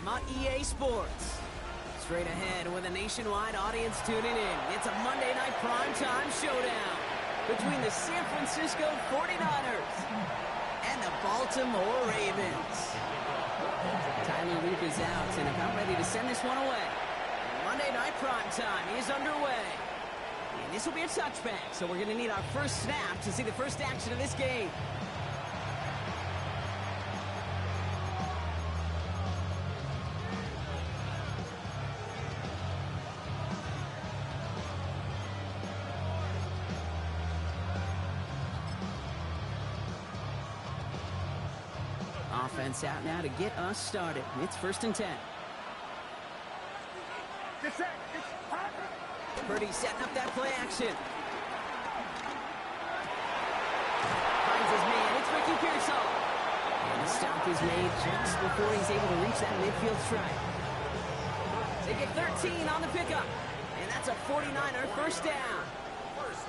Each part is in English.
time on EA Sports. Straight ahead with a nationwide audience tuning in, it's a Monday night primetime showdown between the San Francisco 49ers and the Baltimore Ravens. Tyler Luke is out and about ready to send this one away. Monday night primetime is underway. And this will be a touchback, so we're going to need our first snap to see the first action of this game. Offense out now to get us started. It's 1st and 10. Purdy setting up that play action. Finds his man. It's Ricky Pearsall. And the stop is made just before he's able to reach that midfield strike. They get 13 on the pickup. And that's a 49er first down. First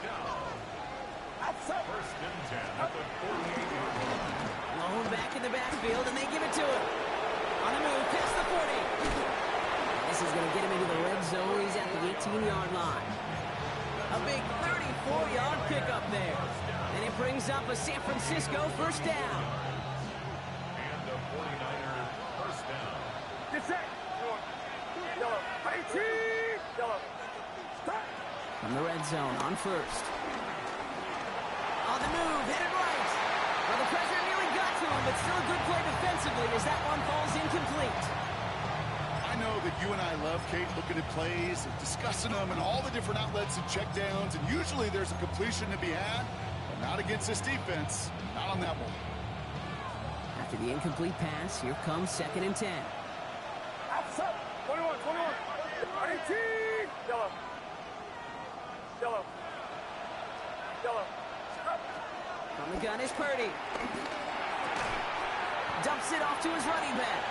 and 10 at the 48-yard line. Lone back in the backfield, and they give it to him. On the move, past the 40. This is going to get him into the red zone. He's at the 18-yard line. A big 34-yard pickup there. And it brings up a San Francisco first down. And the 49ers first down. From the red zone on first. On the move, headed right. Well, the pressure nearly got to him, but still a good play defensively as that one falls incomplete. I know that you and I love, Kate, looking at plays and discussing them and all the different outlets and checkdowns, and usually there's a completion to be had, but not against this defense. Not on that one. After the incomplete pass, here comes 2nd and 10. Outside, 21. 18. Yellow. From the gun is Purdy. Dumps it off to his running back.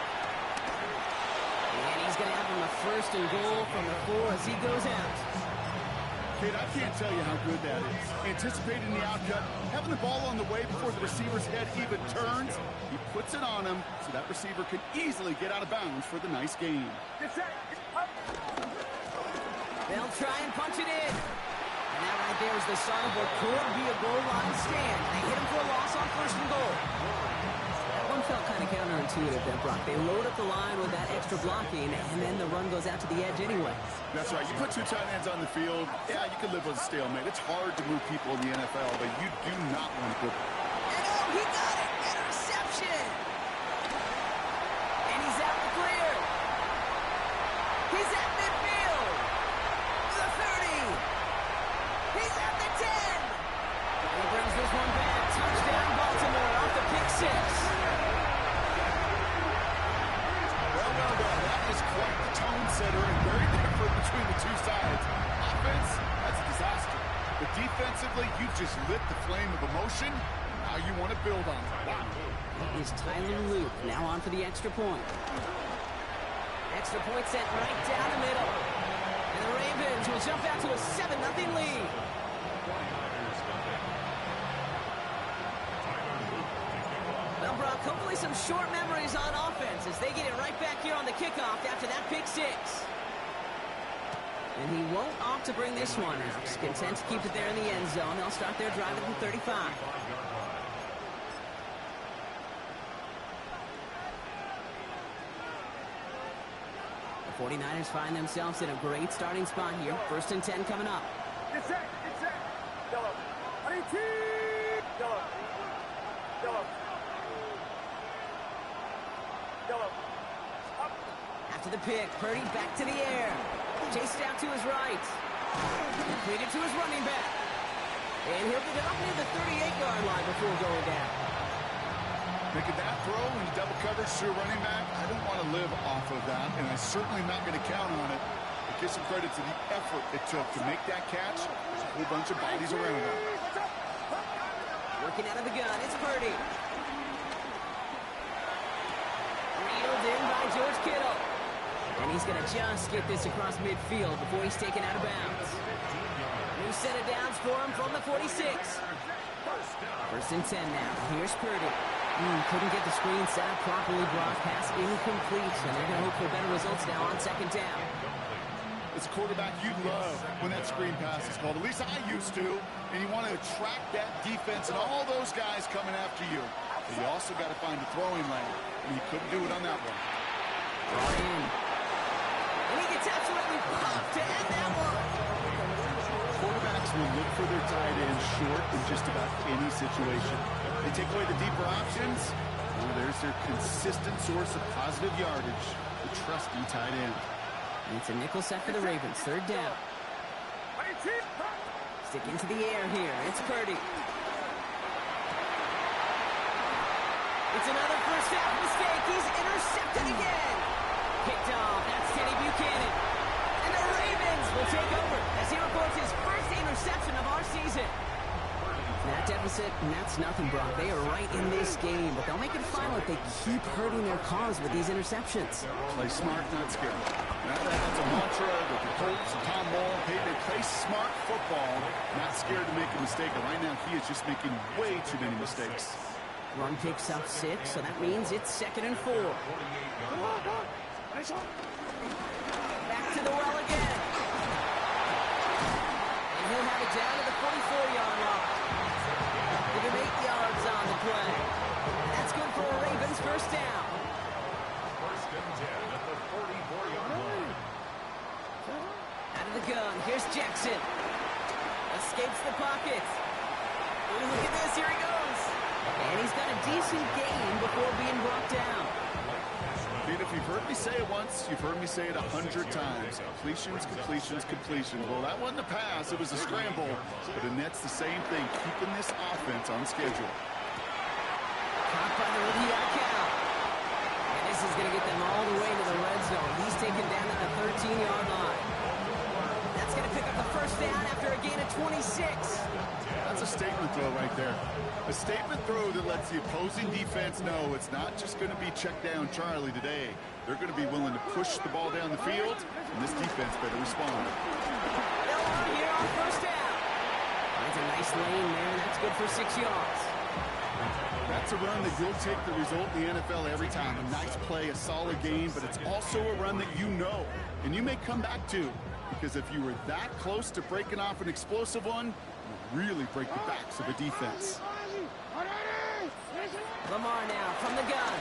And he's going to have him a 1st and goal from the 4 as he goes out. Kate, I can't tell you how good that is. Anticipating the outcut, having the ball on the way before the receiver's head even turns. He puts it on him so that receiver can easily get out of bounds for the nice gain. They'll try and punch it in. And that right there is the start of what could be a goal line stand. They hit him for a loss on 1st and goal. That one felt kind of counterintuitive there, Brock. They load up the line with that extra blocking, and then the run goes out to the edge anyway. That's right. You put 2 tight ends on the field, yeah, you can live with a stalemate. It's hard to move people in the NFL, but you do not want to put... And oh, he got it! Interception! And he's out the clear. He's at midfield. The 30. He's at the 10. He brings this one back. Touchdown Baltimore off the pick 6. Well. That is quite the tone setter and very different between the two sides. Offense, that's a disaster. But defensively, you've just lit the flame of emotion. Now you want to build on it. Wow. That is Tyler Luke now on for the extra point. Extra point sent right down the middle. And the Ravens will jump out to a 7-0 lead. Well, Brock, hopefully some short memories on offense as they get it right back here on the kickoff after that pick 6. And he won't opt to bring this one out. He's content to keep it there in the end zone. They'll start their drive at the 35. The 49ers find themselves in a great starting spot here. 1st and 10 coming up. It's set. Yellow. 18. Yellow. After the pick, Purdy back to the air. Chased out to his right. Completed to his running back. And he'll get it up near the 38-yard line before going down. Making that throw in double coverage to a running back, I don't want to live off of that, and I'm certainly not going to count on it. But give some credit to the effort it took to make that catch. There's a whole bunch of bodies around him. Working out of the gun, it's Purdy. Reeled in by George Kittle. And he's going to just get this across midfield before he's taken out of bounds. New set of downs for him from the 46. 1st and 10 now. Here's Purdy. Couldn't get the screen set up properly, Brock. Pass incomplete, and they're going to hope for better results now on second down. As a quarterback, you love when that screen pass is called. At least I used to. And you want to attract that defense and all those guys coming after you. But you also got to find a throwing lane. And he couldn't do it on that one. Brought in. And he gets absolutely popped to end that one. Quarterbacks will look for their tight end short in just about any situation. They take away the deeper options. Well, there's their consistent source of positive yardage, the trusty tight end. It's a nickel set for the Ravens. Third down. Stick into the air here. It's Purdy. It's another first half mistake. He's intercepted again. Picked off. That's Teddy Buchanan. And the Ravens will take over as he records his first interception of our season. That deficit, and that's nothing, Brock. They are right in this game, but they'll make it final if they keep hurting their cause with these interceptions. Play smart, not scared. That's a mantra that the Colts and Tom Moore, they play smart football, not scared to make a mistake. And right now, he is just making way too many mistakes. Run picks up 6, so that means it's 2nd and 4. Back to the well again. And he'll have it down to the 44-yard line. Give him 8 yards on the play. That's good for a Ravens first down. First and 10 at the 44-yard line. Out of the gun, here's Jackson. Escapes the pocket. Ooh, look at this, here he goes. And he's got a decent gain before being brought down. Dude, if you've heard me say it once, you've heard me say it 100 times. Completions, completions, completions. Well, that wasn't a pass, it was a scramble. But the Nets, the same thing, keeping this offense on schedule. Caught by the rookie count. And this is going to get them all the way to the red zone. He's taken down at the 13-yard line. That's going to pick up the first down after a gain of 26. That's a statement throw right there. A statement throw that lets the opposing defense know it's not just going to be check down Charlie today. They're going to be willing to push the ball down the field, and this defense better respond. They'll run here on first down. Finds a nice lane there, and that's good for 6 yards. That's a run that you'll take the result in the NFL every time. A nice play, a solid game, but it's also a run that you know, and you may come back to, because if you were that close to breaking off an explosive one, you really break the backs of a defense. Lamar now from the gun.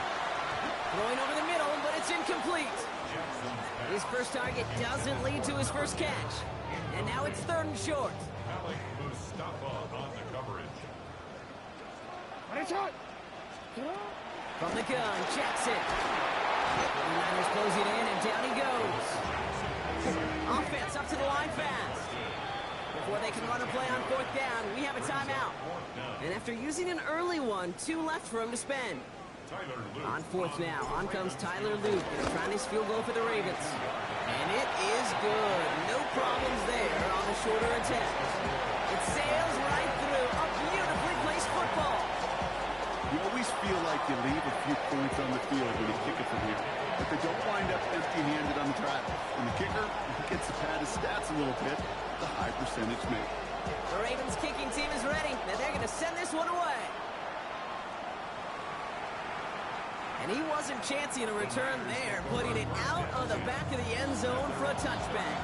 Throwing over the middle, but it's incomplete. His first target doesn't lead to his first catch. And now it's 3rd and short. Mustafa on the coverage. From the gun, Jackson. The Niners closing in, and down he goes. Offense up to the line fast. Before they can run a play on 4th down, we have a timeout. And after using an early one, 2 left for him to spend. On 4th now, on comes Tyler Luke, and trying his field goal for the Ravens. And it is good. No problems there on the shorter attempt. It sails right through a beautifully placed football. You always feel like you leave a few points on the field when you kick it from here, but they don't wind up empty-handed on the track. And the kicker gets to pad his stats a little bit, the high percentage make. The Ravens kicking team is ready. Now they're going to send this one away. And he wasn't chancing a return there, putting it out of the back of the end zone for a touchback.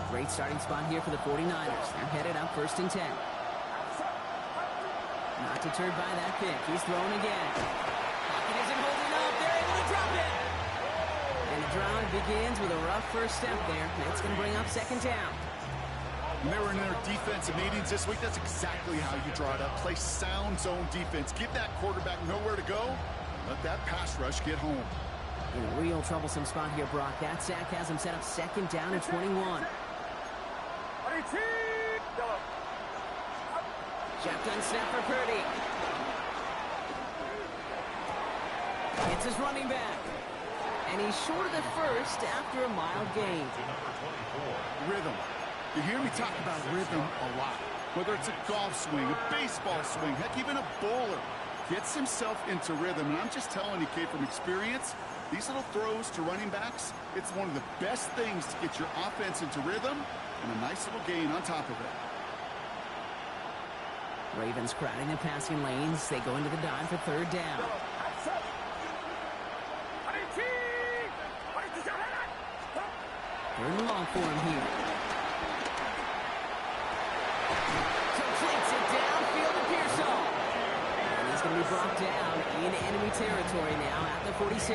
Great starting spot here for the 49ers. They're headed up 1st and 10. Not deterred by that pick. He's thrown again. Pocket isn't holding up. They're able to drop it. And the drive begins with a rough first step there. That's going to bring up 2nd down. Remember in their defensive meetings this week, that's exactly how you draw it up. Play sound zone defense. Give that quarterback nowhere to go. Let that pass rush get home. In a real troublesome spot here, Brock. That sack has him set up 2nd down at 21. Shotgun snap for Purdy. It's his running back. And he's short of the first after a mild gain. Rhythm. You hear me talk about rhythm a lot. Whether it's a golf swing, a baseball swing, heck, even a bowler. gets himself into rhythm. And I'm just telling you, Kate, from experience, these little throws to running backs, it's one of the best things to get your offense into rhythm and a nice little gain on top of it. Ravens crowding the passing lanes. They go into the dime for third down. Third and long for him here. Completes it downfield to Pearsall. And he's going to be brought down in enemy territory now at the 46.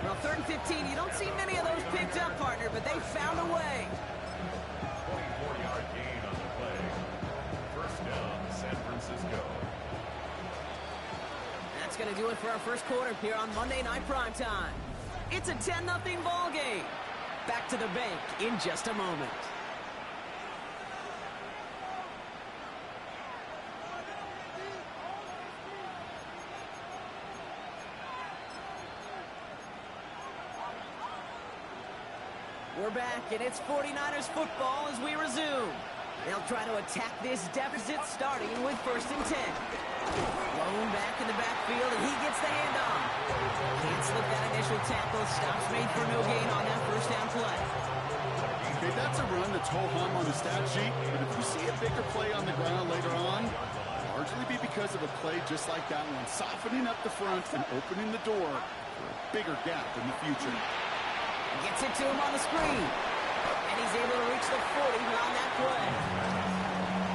Well, third and 15, you don't see many of those picked up, partner, but they found a way. 24-yard gain on the play. First down, San Francisco. That's going to do it for our first quarter here on Monday Night Primetime. It's a 10-0 ball game. Back to the bank in just a moment. We're back, and it's 49ers football as we resume. They'll try to attack this deficit starting with first and 10. Blown back in the backfield, and he gets the handoff. Can't slip that initial tackle. Stops made for no gain on that first down play. Okay, that's a run that's ho-hum on the stat sheet, but if you see a bigger play on the ground later on, largely be because of a play just like that one, softening up the front and opening the door for a bigger gap in the future. Gets it to him on the screen. And he's able to reach the 40 on that play.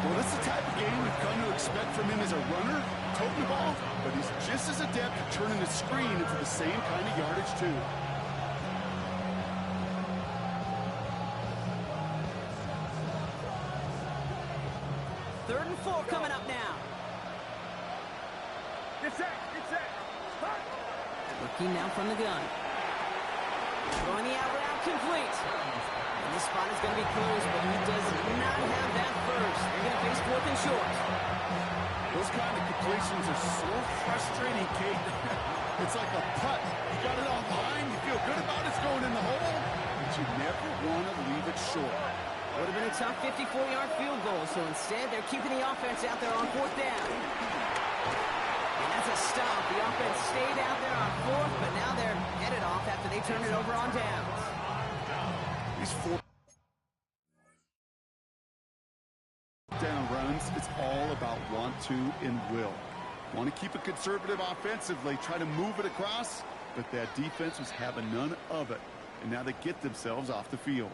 Well, this is the type of game we've come to expect from him as a runner, toting the ball, but he's just as adept at turning the screen into the same kind of yardage, too. Third and 4 coming up now. Get set. Looking now from the gun. Throwing the out route complete. And this spot is going to be closed, but he does not have that first. They're going to face fourth and short. Those kind of completions are so frustrating, Kate. It's like a putt. You got it on line, you feel good about it's going in the hole, but you never want to leave it short. Would have been a tough 54-yard field goal, so instead they're keeping the offense out there on fourth down. And that's a stop. The offense stayed out there on fourth, but now they're headed off after they turn it over on downs. These 4 down runs, it's all about want to and will. Want to keep it conservative offensively, try to move it across, but that defense was having none of it. And now they get themselves off the field.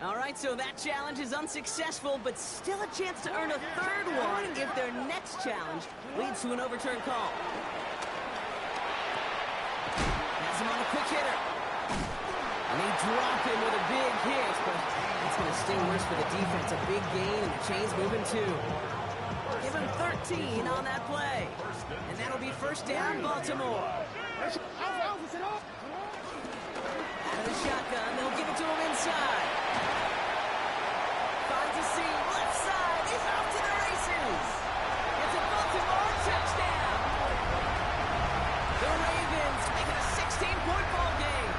All right, so that challenge is unsuccessful, but still a chance to earn a third one if their next challenge leads to an overturned call. Has him on a quick hitter. And they drop him with a big hit, but it's going to sting worse for the defense. A big gain, and the chain's moving too. Give him 13 on that play. And that'll be first down, Baltimore. Out of the shotgun, they'll give it to him inside. Finds a seam, left side, he's off to the races. It's a Baltimore touchdown. The Ravens make it a 16-point ball game.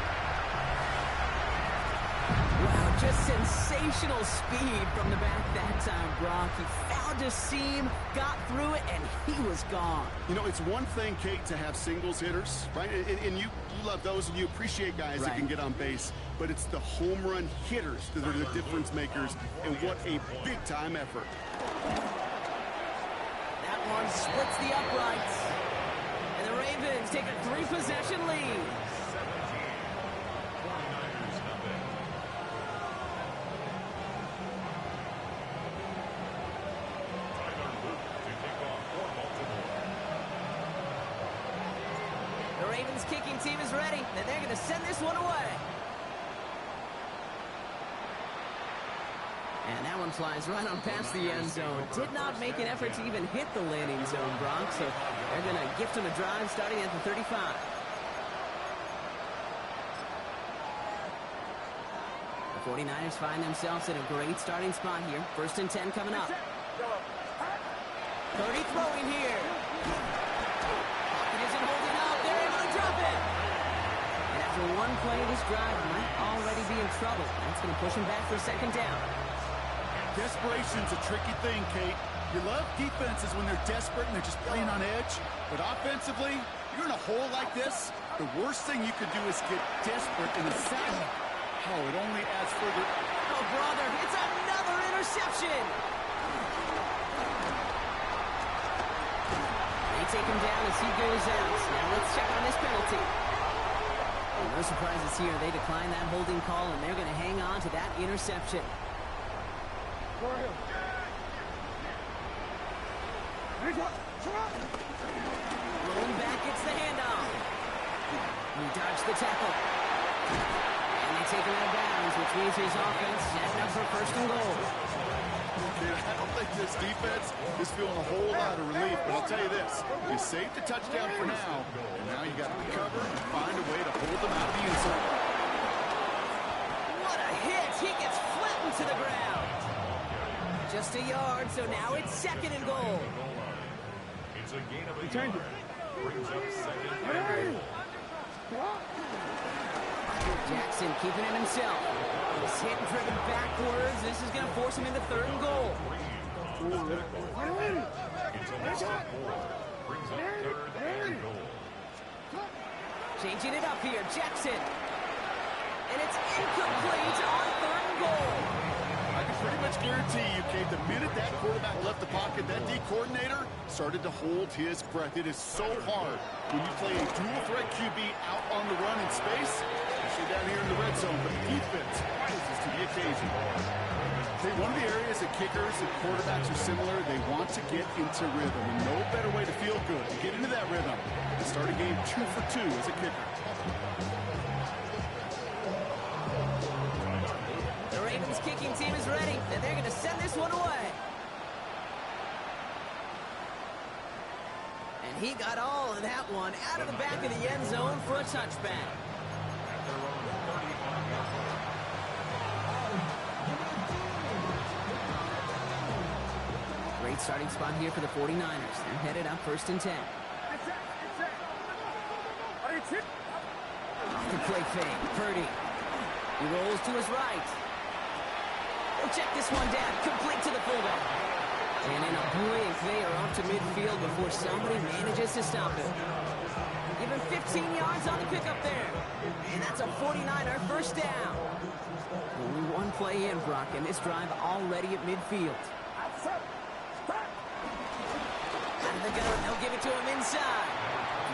Wow, just sensational speed from the back that time, Brock. He found a seam, got through it, and he was gone. You know, it's one thing, Kate, to have singles hitters, right? And you love those, and you appreciate guys that can get on base. But it's the home run hitters that are the difference makers, and what a big-time effort. That one splits the uprights. And the Ravens take a 3-possession lead. The Ravens kicking team is ready, and they're going to send this one away. And that one flies right on past the end zone. Did not make an effort to even hit the landing zone, Brock, so they're going to gift him a drive starting at the 35. The 49ers find themselves in a great starting spot here. First and 10 coming up. 30 throwing here. Pocket isn't holding up. They're able to drop it. And after one play, this drive might already be in trouble. That's going to push him back for second down. Desperation's a tricky thing, Kate. You love defenses when they're desperate and they're just playing on edge. But offensively, you're in a hole like this, the worst thing you could do is get desperate in a sack. Oh, it only adds further. Oh, brother, it's another interception. They take him down as he goes out. Now let's check on this penalty. And no surprises here. They decline that holding call, and they're going to hang on to that interception. Rolling back, gets the handoff. He dodged the tackle. And they take him out of bounds, which means his offense setting up for first and goal. I don't think this defense is feeling a whole lot of relief, but I'll tell you this. You saved the touchdown for now, and now you got to recover and find a way to hold them out of the end zone. What a hit! He gets flattened to the ground. Just a yard, so now it's second and goal. It's a gain of a yard. Brings up second and goal. Jackson keeping it himself. He's hit and driven backwards. This is going to force him into third and goal. It's a loss of 4. Brings up third and goal. Changing it up here, Jackson. And it's incomplete on third and goal. I can pretty much guarantee you, Kate, the minute that quarterback left the pocket, that D coordinator started to hold his breath. It is so hard when you play a dual threat QB out on the run in space, especially down here in the red zone, but the defense rises to the occasion. Hey, one of the areas that kickers and quarterbacks are similar, they want to get into rhythm, and no better way to feel good to get into that rhythm than start a game 2 for 2 as a kicker. The Ravens kicking team is ready, and they're going to send this one away. And he got all of that one out of the back of the end zone for a touchback. Great starting spot here for the 49ers. They're headed up first and 10. Off the play fake, Purdy. He rolls to his right. We'll check this one down, complete to the fullback. And in a blink, they are off to midfield before somebody manages to stop him. Even 15 yards on the pickup there. And that's a 49er first down. Only one play in, Brock, and this drive already at midfield. Out of the gun, they'll give it to him inside.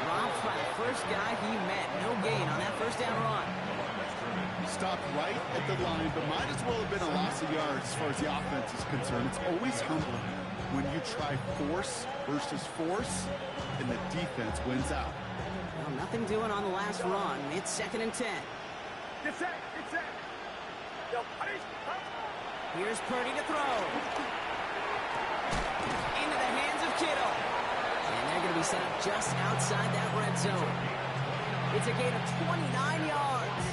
Dropped by the first guy he met. No gain on that first down run. Stopped right at the line, but might as well have been a loss of yards as far as the offense is concerned. It's always humbling when you try force versus force, and the defense wins out. Well, nothing doing on the last run. It's second and 10. Here's Purdy to throw. Into the hands of Kittle. And they're going to be set up just outside that red zone. It's a gain of 29 yards.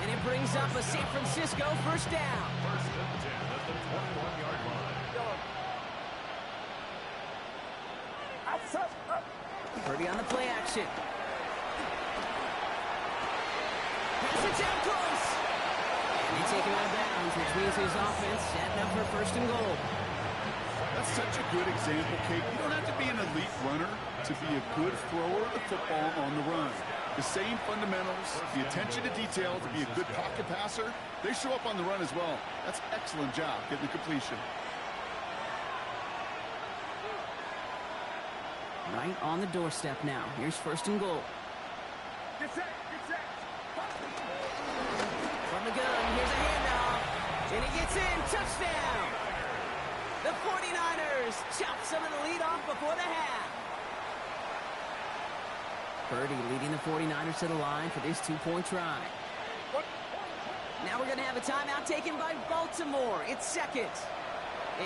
And it brings up a San Francisco first down. First and 10 at the 21-yard line. Purdy on the play action. Pass it down close. And they take him out of bounds, which means his offense setting up for first and goal. That's such a good example, Kate. You don't have to be an elite runner to be a good thrower of the football on the run. The same fundamentals, the attention to detail to be a good pocket passer, they show up on the run as well. That's an excellent job getting the completion. Right on the doorstep now. Here's first and goal. From the gun, here's a handoff. And he gets in. Touchdown! The 49ers chop some of the lead off before the half. Purdy leading the 49ers to the line for this two-point try. Now we're going to have a timeout taken by Baltimore. It's second.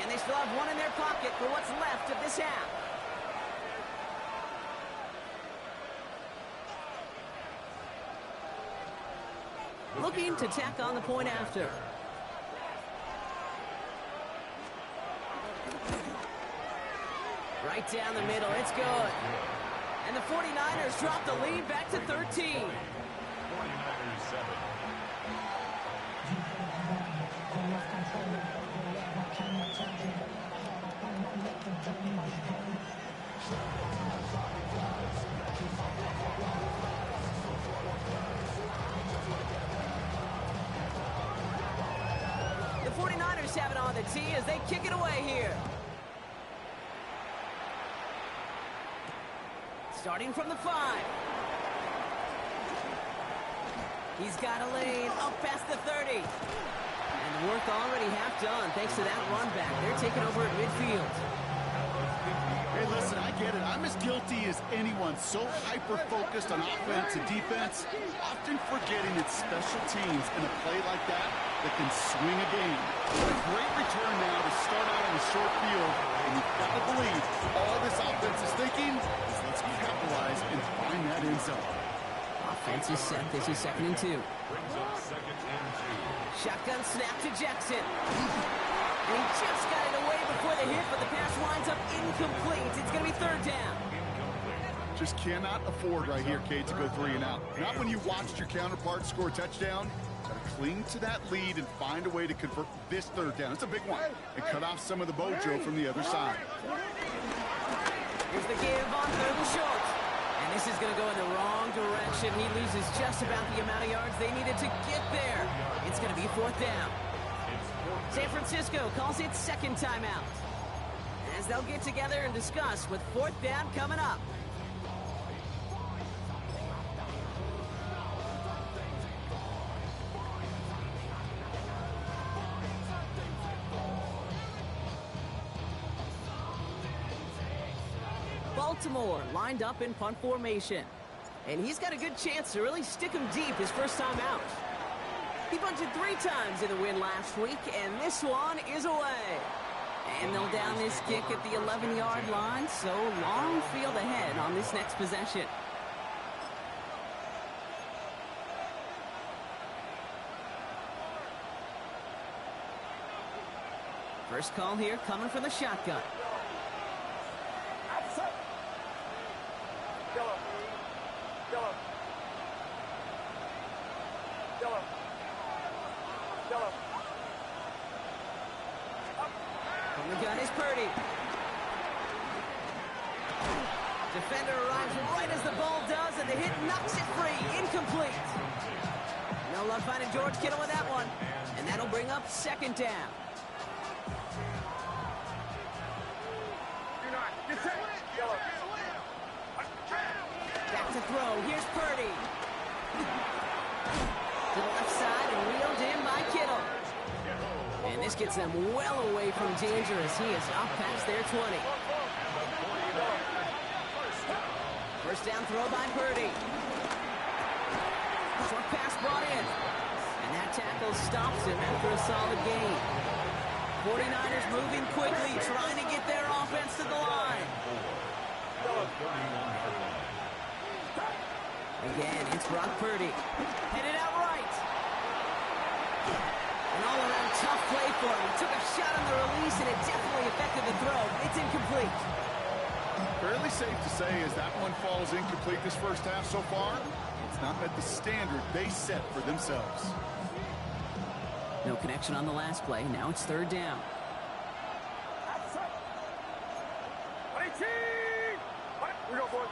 And they still have one in their pocket for what's left of this half. Looking to tack on the point after. Right down the middle. It's good. And the 49ers drop the lead back to 13. 49ers 7. 49ers have it on the tee as they kick it away here. Starting from the 5. He's got a lane up past the 30. And the work already half done thanks to that run back. They're taking over at midfield. Hey, listen, I get it. I'm as guilty as anyone. So hyper-focused on offense and defense, often forgetting it's special teams in a play like that can swing a game. What a great return now to start out on the short field. And you've got to believe all this offense is thinking is let's capitalize and find that end zone. Offense is set. This is 2nd and 2. Brings up 2nd and 2. Shotgun snap to Jackson. And he just got it away before the hit, but the pass winds up incomplete. It's going to be 3rd down. Just cannot afford right here, Kate, to go 3 and out. Not when you watched your counterpart score a touchdown. Got to cling to that lead and find a way to convert this 3rd down. It's a big one. And cut off some of the mojo from the other side. Here's the give on 3rd and short. And this is going to go in the wrong direction. He loses just about the amount of yards they needed to get there. It's going to be 4th down. San Francisco calls it 2nd timeout. As they'll get together and discuss with 4th down coming up. Baltimore lined up in punt formation. And he's got a good chance to really stick him deep his first time out. He punted 3 times in the win last week, and this one is away. And they'll down this kick at the 11-yard line, so long field ahead on this next possession. First call here coming from the shotgun. Yellow. Yellow. Yellow. Yellow. From the gun is Purdy. Defender arrives right as the ball does, and the hit knocks it free. Incomplete. No luck finding George Kittle with that one. And that'll bring up 2nd down. You're not. Get set. Yellow. Back to throw. Here's Purdy. To the left side and wheeled in by Kittle. And this gets them well away from danger as he is up past their 20. First down throw by Purdy. Short pass brought in. And that tackle stops him after a solid gain. 49ers moving quickly, trying to get their offense to the line. Again, it's Brock Purdy. Headed out right. An all-around tough play for him. He took a shot on the release, and it definitely affected the throw. It's incomplete. Fairly safe to say as that one falls incomplete this first half so far, it's not met the standard they set for themselves. No connection on the last play. Now it's 3rd down. We go for it.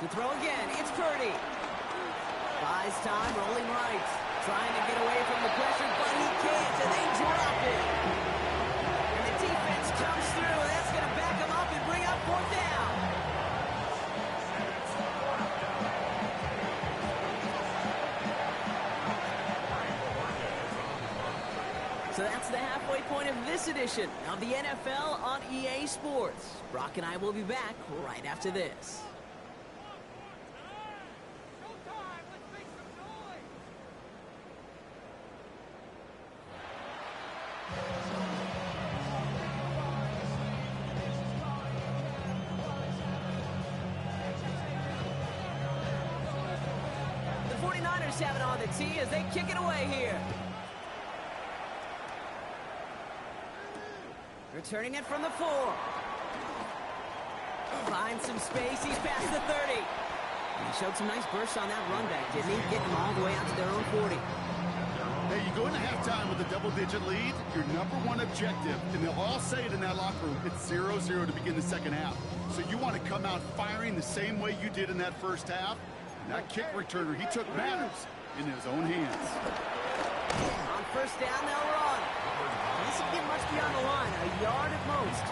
To throw again, it's Purdy. Buys time, rolling right. Trying to get away from the pressure, but he can't, and they drop it. And the defense comes through, and that's going to back him up and bring up 4th down. So that's the halfway point of this edition of the NFL on EA Sports. Brock and I will be back right after this. The 49ers have it on the tee as they kick it away here. Returning it from the 4. Finds some space. He's past the 30. And he showed some nice bursts on that run back, didn't he? Getting them all the way out to their own 40. Hey, you go into halftime with a double-digit lead, your #1 objective, and they'll all say it in that locker room, it's 0-0 to begin the second half. So you want to come out firing the same way you did in that first half. And that kick returner, he took matters. in his own hands. On first down, they'll run. This will get much beyond the line, a yard at most.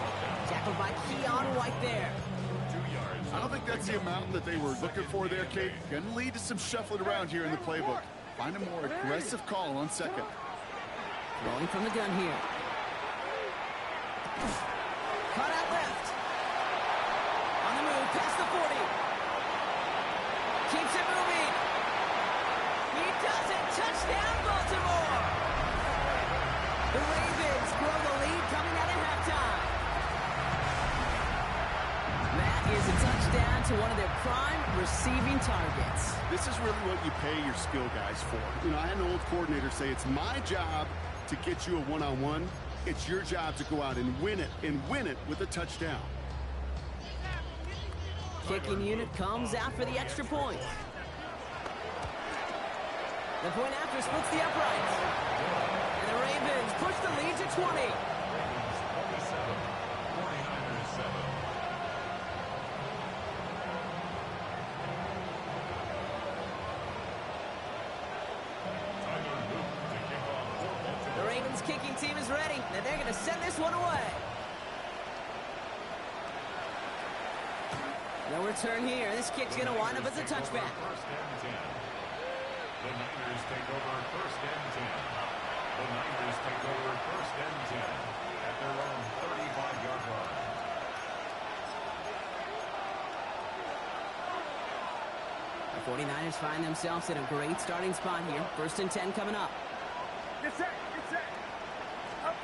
Tackled by Keon White there. 2 yards. I don't think that's the amount that they were looking for there, Kate. Going to lead to some shuffling around here in the playbook. Find a more aggressive call on second. Rolling from the gun here. Cut out left. On the move, past the 40. Keeps it moving. He does it. Touchdown, Baltimore. The Ravens grow the lead coming out of halftime. That is a touchdown to one of their prime receiving targets. This is really what you pay your skill guys for. You know, I had an old coordinator say it's my job to get you a one-on-one. It's your job to go out and win it with a touchdown. Kicking unit comes out for the extra point. The point after splits the uprights. And the Ravens push the lead to 20. 27, 49ers 7. Tyler Luke to kick off for Baltimore. The Ravens kicking team is ready, and they're going to send this one away. No return here. This kick's going to wind up as a touchback. First and 10. The Niners take over first and 10. The Niners take over first and 10 at their own 35-yard line. The 49ers find themselves in a great starting spot here. First and 10 coming up. Get set. Get set. Up.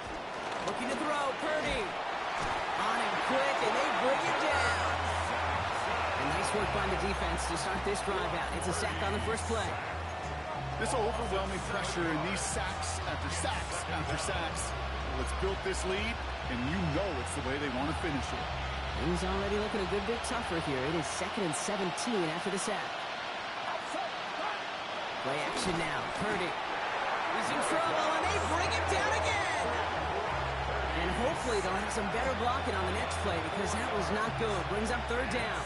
Looking to throw. Purdy. On him quick, and they bring it down. And nice work by the defense to start this drive out. It's a sack on the first play. This overwhelming pressure and these sacks after sacks after sacks. Well, it's built this lead, and you know it's the way they want to finish it. Things already looking a good bit tougher here. It is 2nd and 17 after the sack. Play action now. Purdy. He's in trouble, and they bring him down again. And hopefully they'll have some better blocking on the next play because that was not good. Brings up 3rd down.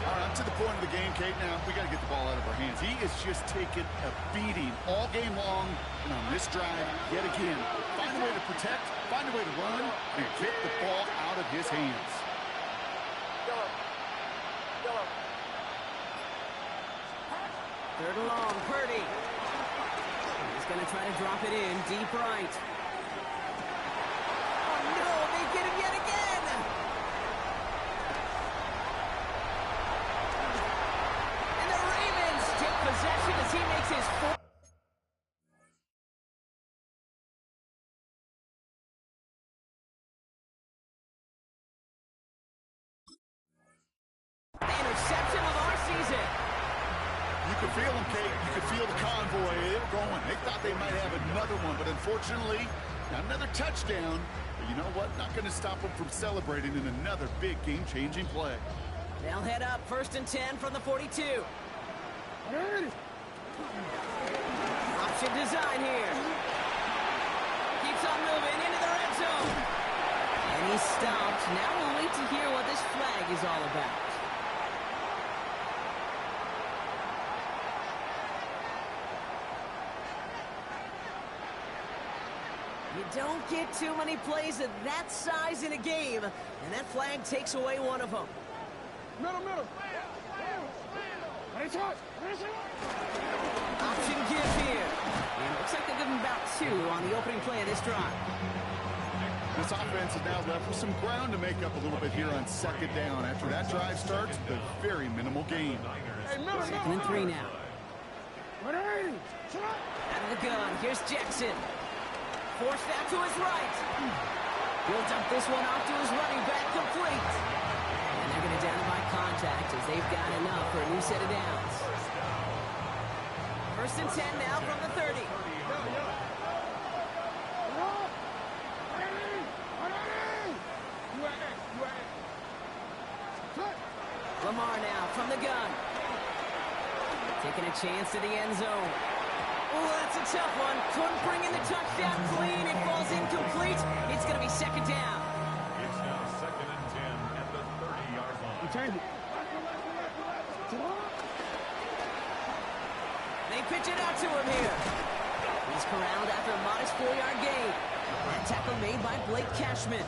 All right, to the point of the game, Kate, now we got to get the ball out of our hands. He is just taking a beating all game long, and on this drive, yet again, find a way to protect, find a way to run, and get the ball out of his hands. Yellow. Yellow. 3rd and long, Purdy. He's going to try to drop it in, deep right. Oh, no, they get him yet again. And the Ravens take possession as he makes his 4th. Interception of our season. You could feel them, Kate. You could feel the convoy. They were going. They thought they might have another one, but unfortunately, not another touchdown. But you know what? Not going to stop them from celebrating in another big game-changing play. They'll head up 1st and 10 from the 42. Option design here. Keeps on moving into the red zone. And he stopped. Now we'll wait to hear what this flag is all about. You don't get too many plays of that size in a game, and that flag takes away one of them. Middle. Option give here. And it looks like they're giving about 2 on the opening play of this drive. This offense is now left with some ground to make up a little bit here on 2nd down. After that drive starts, a very minimal gain. Hey, middle. 2nd and 3 now. Out of the gun. Here's Jackson. Forced out to his right. He'll dump this one off to his running back, complete. And they're going to down him by contact as they've got enough for a new set of downs. 1st and 10 now from the 30. Lamar now from the gun. Taking a chance to the end zone. Oh, that's a tough one. Couldn't bring in the touchdown clean. It falls incomplete. It's going to be 2nd down. It's now 2nd and 10 at the 30-yard line. They they pitch it out to him here. He's corralled after a modest 4-yard gain. That tackle made by Blake Cashman.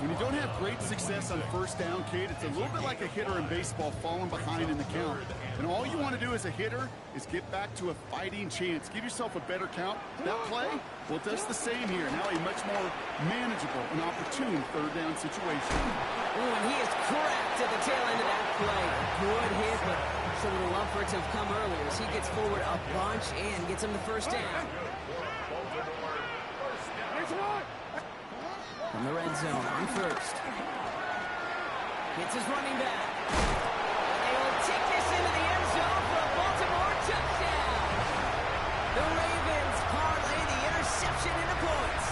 When you don't have great success on first down, Kate, it's a little bit like a hitter in baseball falling behind in the count. And all you want to do as a hitter is get back to a fighting chance. Give yourself a better count. That play, well, it does the same here. Now a much more manageable and opportune third down situation. Oh, and he is cracked at the tail end of that play. Good hit, but should have loved for it to have come earlier as he gets forward a bunch and gets him the first down. From the red zone on first. Gets his running back. And they will take this into the end zone for a Baltimore touchdown. The Ravens parlay the interception into points.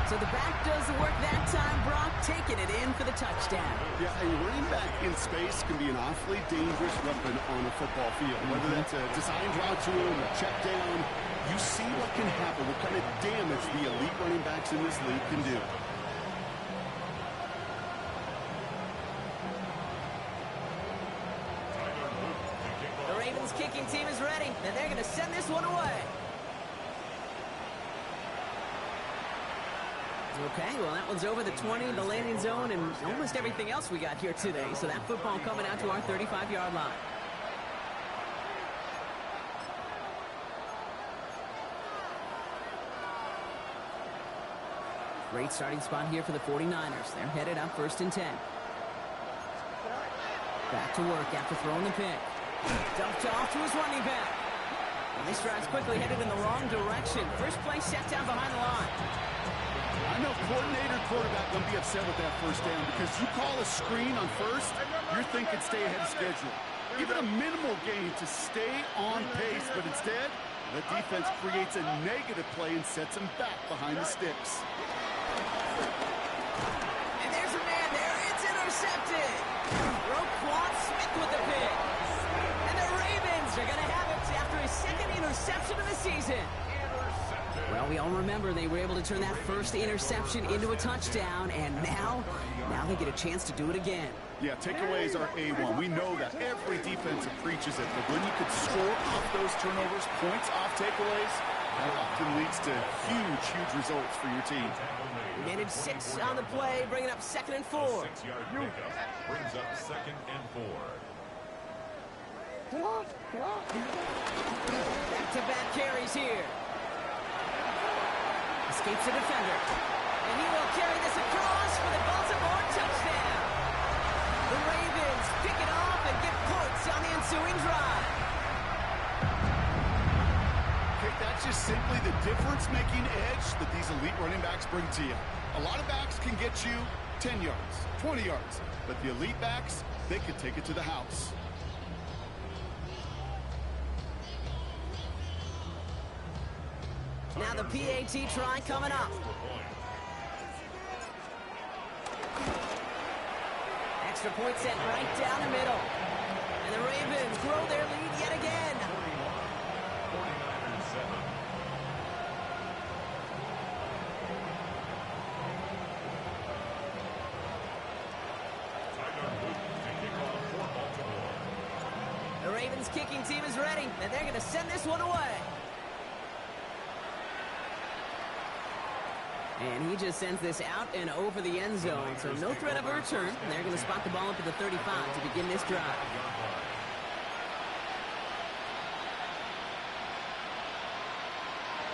So the back does the work that time, Brock, taking it in for the touchdown. Yeah, a running back in space can be an awfully dangerous weapon on a football field. Whether that's a design draw to him, a check down, you see what can happen, what kind of damage the elite running backs in this league can do. The Ravens kicking team is ready, and they're going to send this one away. Okay, well, that one's over the 20, the landing zone, and almost everything else we got here today. So that football coming out to our 35-yard line. Great starting spot here for the 49ers. They're headed up 1st and 10. Back to work after throwing the pick. Dumped off to his running back. And this drive's quickly headed in the wrong direction. First play set down behind the line. I know coordinator quarterback going to be upset with that first down because you call a screen on first, you're thinking stay ahead of schedule. Even a minimal gain to stay on pace, but instead, the defense creates a negative play and sets him back behind the sticks. And there's a man there. It's intercepted. Roquan Smith with the pick. And the Ravens are going to have it after his second interception of the season. Well, we all remember they were able to turn that first interception into a touchdown, and now they get a chance to do it again. Yeah, takeaways are A1. We know that. Every defense preaches it, but when you can score off those turnovers, points off takeaways, that often leads to huge results for your team. Managed 6 on the play, bringing up 2nd and 4. 6-yard pickup brings up 2nd and 4. Back-to-back carries here. Escapes the defender. And he will carry this across for the Baltimore touchdown. The Ravens pick it off and get points on the ensuing drive. Okay, that's just simply the difference-making edge that these elite running backs bring to you. A lot of backs can get you 10 yards, 20 yards, but the elite backs, they can take it to the house. Now the PAT try coming up. Extra point set right down the middle. And the Ravens grow their lead yet again. 49ers 7. The Ravens kicking team is ready, and they're going to send this one away. And he just sends this out and over the end zone, so no threat of a return. They're going to spot the ball up at the 35 to begin this drive.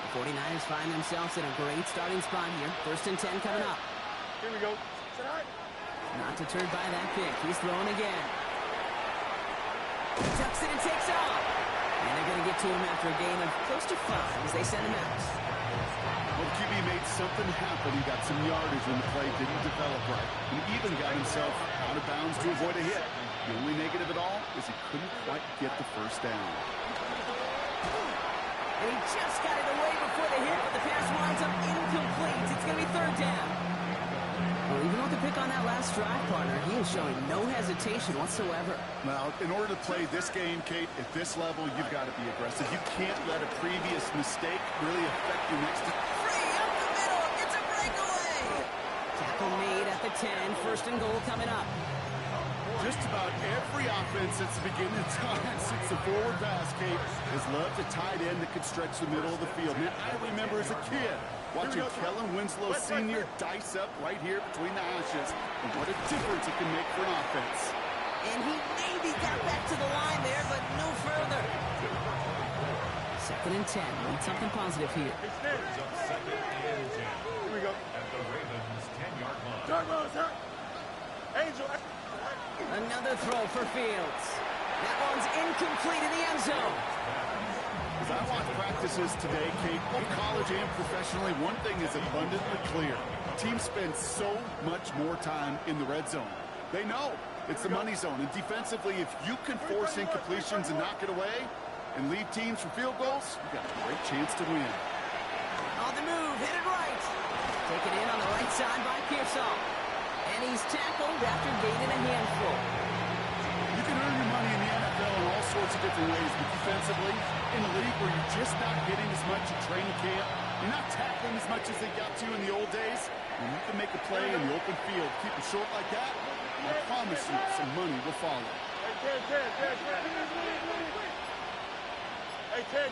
The 49ers find themselves in a great starting spot here. 1st and 10 coming up. Here we go. Not deterred by that pick. He's throwing again. He tucks it and takes off. And they're going to get to him after a gain of close to 5 as they send him out. Well, the QB made something happen. He got some yardage when the play didn't develop right. And he even got himself out of bounds to avoid a hit. The only negative at all is he couldn't quite get the first down. And he just got it away before the hit, but the pass winds up incomplete. It's going to be 3rd down. Well, even with the pick on that last drive, partner, he is showing no hesitation whatsoever. Now, in order to play this game, Kate, at this level, you've got to be aggressive. You can't let a previous mistake really affect your next... Free up the middle. It's a breakaway. Tackle made at the 10. 1st and goal coming up. Just about every offense since the beginning of time, since the forward pass, Kate, has loved a tight end that could stretch the middle of the field. Now, I remember as a kid watching Kellen Winslow Sr. dice up right here between the hashes. And what a difference it can make for an offense. And he maybe got back to the line there, but no further. 2nd and 10. Need something positive here. Brings up 2nd and 10. Here we go. At the Ravens' 10-yard line. Dark Rose, hurt. Angel. Another throw for Fields. That one's incomplete in the end zone. As I watch practices today, Kate, both college and professionally, one thing is abundantly clear. Teams spend so much more time in the red zone. They know it's the money zone. And defensively, if you can force incompletions and knock it away and lead teams for field goals, you got a great chance to win. On the move, headed right. Taken in on the right side by Pearsall. And he's tackled after gaining a handful. You can earn your money in the NFL in all sorts of different ways, but defensively, in a league where you're just not getting as much at training camp, you're not tackling as much as they got to in the old days, when you can make a play in the open field, keep it short like that, I promise you some money will follow. Hey, 10.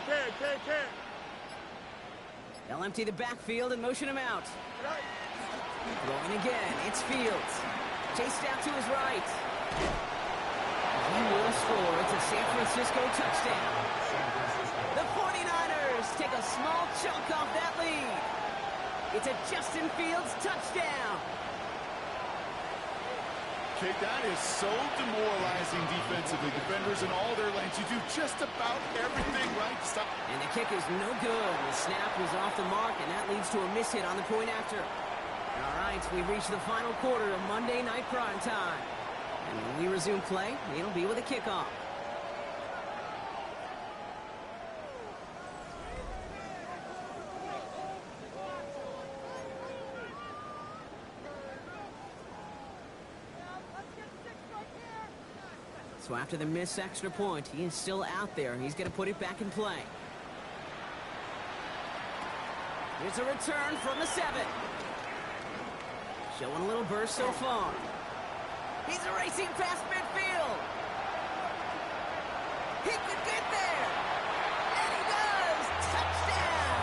They'll empty the backfield and motion him out. Throwing again, it's Fields. Chased out to his right. He will score. It's a San Francisco touchdown. The 49ers take a small chunk off that lead. It's a Justin Fields touchdown. Okay, that is so demoralizing defensively. Defenders in all their lanes, you do just about everything right to stop. And the kick is no good. The snap was off the mark, and that leads to a miss hit on the point after. All right, we've reached the final quarter of Monday Night Prime Time. And when we resume play, it'll be with a kickoff. So after the missed extra point, he is still out there, and he's going to put it back in play. Here's a return from the 7. Showing a little burst so far. He's racing past midfield. He could get there. And he does. Touchdown.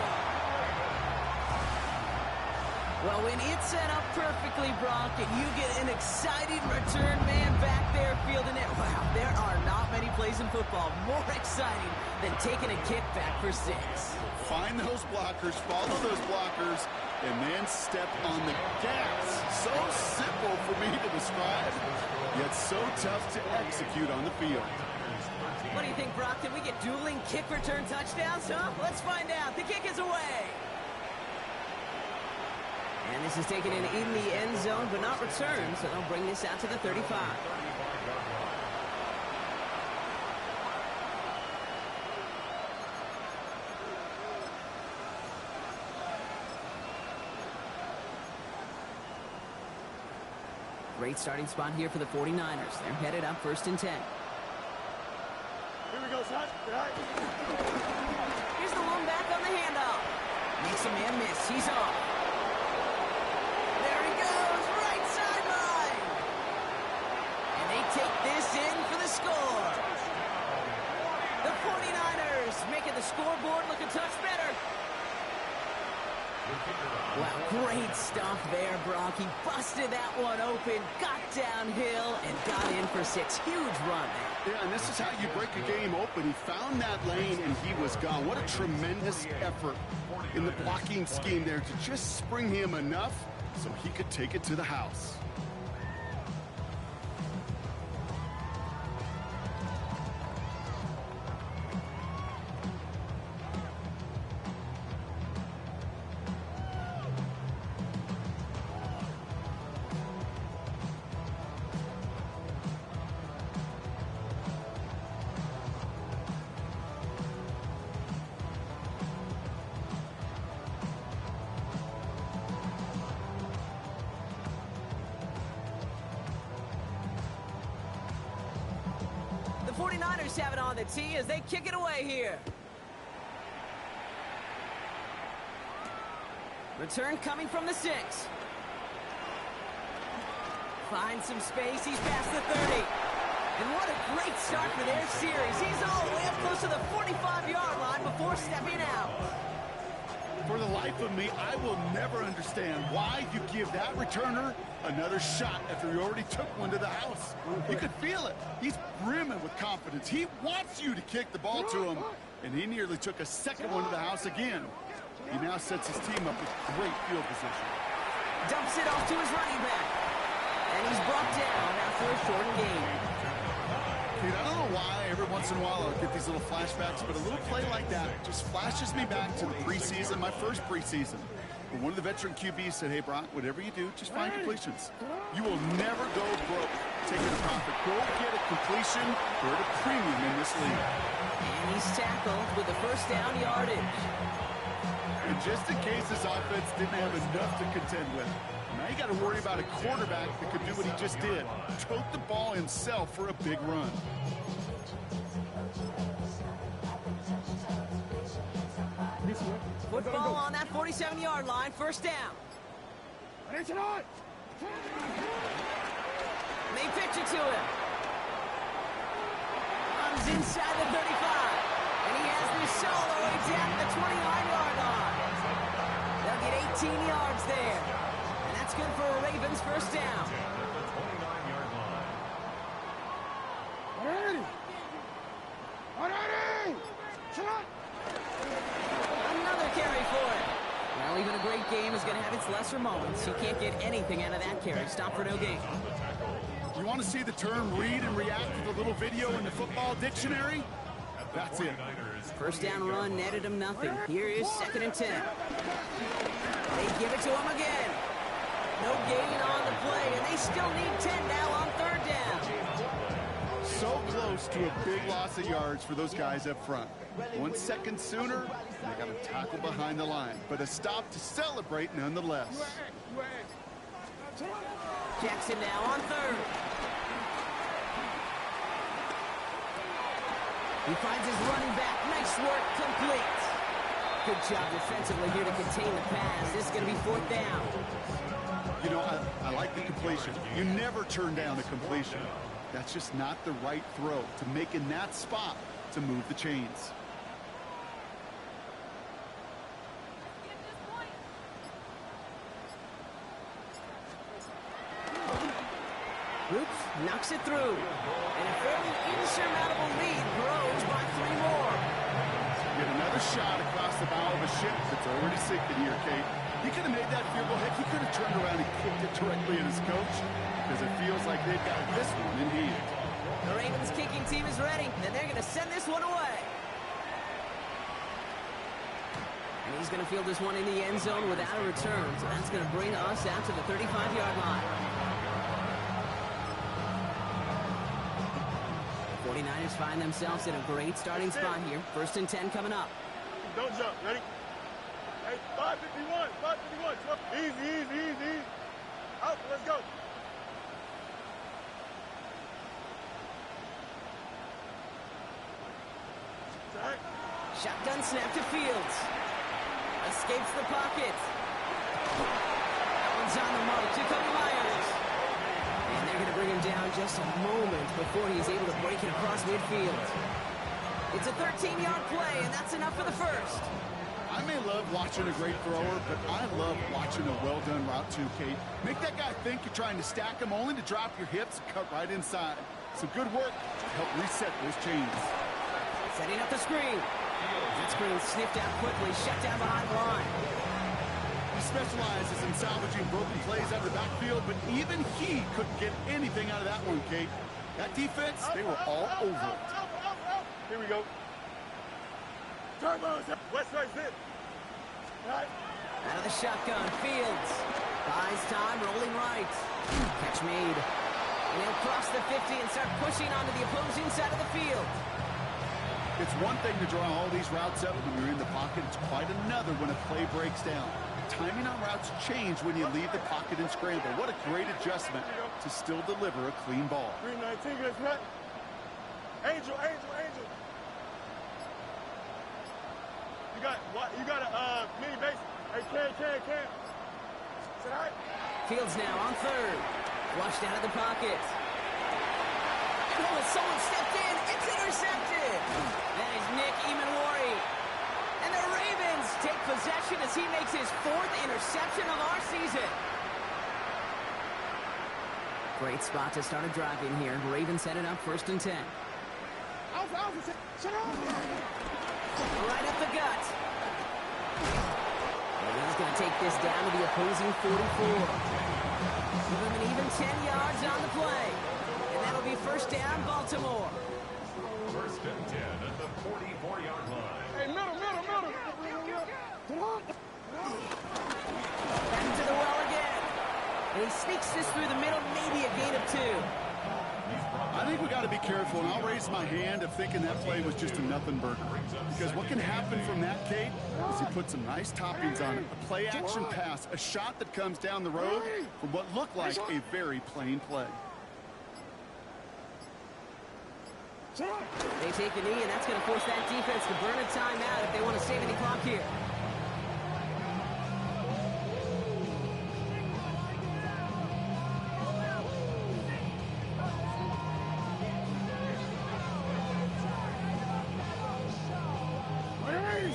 Well, when it's set up perfectly, Brock, and you get an exciting return man back there fielding it, wow, there are not many plays in football more exciting than taking a kick back for 6. Find those blockers, follow those blockers, and then step on the gas. So simple for me to describe, yet so tough to execute on the field. What do you think, Brock? Did we get dueling kick return touchdowns, huh? Let's find out. The kick is away. And this is taken in the end zone, but not returned, so they'll bring this out to the 35. Great starting spot here for the 49ers. They're headed up 1st and 10. Here we go, son. Here's the one back on the handoff. Makes a man miss. He's off. There he goes. Right sideline. And they take this in for the score. The 49ers making the scoreboard look a touch better. Wow, great stuff there, Brock. He busted that one open, got downhill, and got in for 6. Huge run there. Yeah, and this is how you break a game open. He found that lane, and he was gone. What a tremendous effort in the blocking scheme there to just spring him enough so he could take it to the house. The 49ers have it on the tee as they kick it away here. Return coming from the 6. Finds some space. He's past the 30. And what a great start for their series. He's all the way up close to the 45-yard line before stepping out. For the life of me, I will never understand why you give that returner another shot after he already took one to the house. You could feel it. He's brimming with confidence. He wants you to kick the ball to him, and he nearly took a second one to the house again. He now sets his team up with great field position. Dumps it off to his running back. And he's brought down after a short gain. Dude, I don't know why every once in a while I'll get these little flashbacks, but a little play like that just flashes me back to the preseason, my first preseason. But one of the veteran QBs said, hey, Brock, whatever you do, just find completions. You will never go broke taking a profit. Go get a completion. We're at a premium in this league. And he's tackled with the first down yardage. And just in case this offense didn't have enough to contend with, now you got to worry about a quarterback that could do what he just did. Tote the ball himself for a big run. Football on that 47-yard line, first down. They pitch it to him. Comes inside the 35. And he has this solo way down to the 29-yard line. They'll get 18 yards there. And that's good for a Ravens first down. Another carry for it. Well, even a great game is going to have its lesser moments. You can't get anything out of that carry. Stop for no gain. You want to see the term read and react with a little video in the football dictionary? That's it. First down run netted him nothing. Here is 2nd and 10. They give it to him again. No gain on the play, and they still need 10 now on 3rd down. So close to a big loss of yards for those guys up front. 1 second sooner, they got a tackle behind the line, but a stop to celebrate nonetheless. Jackson now on 3rd. He finds his running back. Nice work, complete. Good job defensively here to contain the pass. This is going to be 4th down. You know, I like the completion. You never turn down a completion. That's just not the right throw to make in that spot to move the chains. Roots knocks it through. And a fairly insurmountable lead grows by 3 more. Get another shot across the bow of a ship that's already sinking here, Kate. He could have made that field goal. Heck, he could have turned around and kicked it directly at his coach, because it feels like they've got this one in hand. The Ravens kicking team is ready, and they're going to send this one away. And he's going to field this one in the end zone without a return, so that's going to bring us out to the 35-yard line. 49ers find themselves in a great starting spot here. 1st and 10 coming up. Don't jump. Ready? Hey, 551. 551. Easy. Out. Let's go. Shotgun snap to Fields. Escapes the pocket. That one's on the mark to Cody Myers. And they're going to bring him down just a moment before he's able to break it across midfield. It's a 13-yard play, and that's enough for the first. I may love watching a great thrower, but I love watching a well-done route too, Kate. Make that guy think you're trying to stack him, only to drop your hips and cut right inside. Some good work to help reset those chains. Setting up the screen. That screen sniffed out quickly, shut down behind the line. He specializes in salvaging broken plays out of the backfield, but even he couldn't get anything out of that one, Kate. That defense, they were all over it. Here we go. Turbos. West side's in. Right. Out of the shotgun, Fields. Buys time, rolling right. Catch made. And he'll cross the 50 and start pushing onto the opposing side of the field. It's one thing to draw all these routes up when you're in the pocket. It's quite another when a play breaks down. Timing on routes change when you leave the pocket and scramble. What a great adjustment to still deliver a clean ball. 319, gets right. Angel. You got a mini base. Hey, can. Sit high. Fields now on 3rd. Flushed out of the pocket. And oh, someone stepped in. It's intercepted. That is Nick Emanwari. And the Ravens take possession as he makes his 4th interception of our season. Great spot to start a drive in here. Ravens set it up 1st and 10. Right up the gut. And he's going to take this down to the opposing 44. Give him an even 10 yards on the play. And that'll be 1st down, Baltimore. 1st and 10 at the 44-yard line. Hey, middle. Back to the well again. And he sneaks this through the middle, maybe a gain of 2. I think we got to be careful, and I'll raise my hand of thinking that play was just a nothing burger. Because what can happen from that, Kate, is he put some nice toppings on it. A play-action pass, a shot that comes down the road from what looked like a very plain play. They take a knee, and that's going to force that defense to burn a timeout if they want to save any clock here.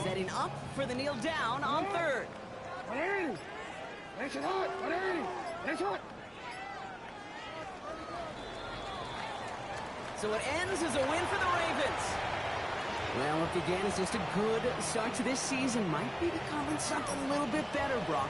Setting up for the kneel down on 3rd. So it ends as a win for the Ravens. Well, look again, it's just a good start to this season. Might be becoming something a little bit better, Brock.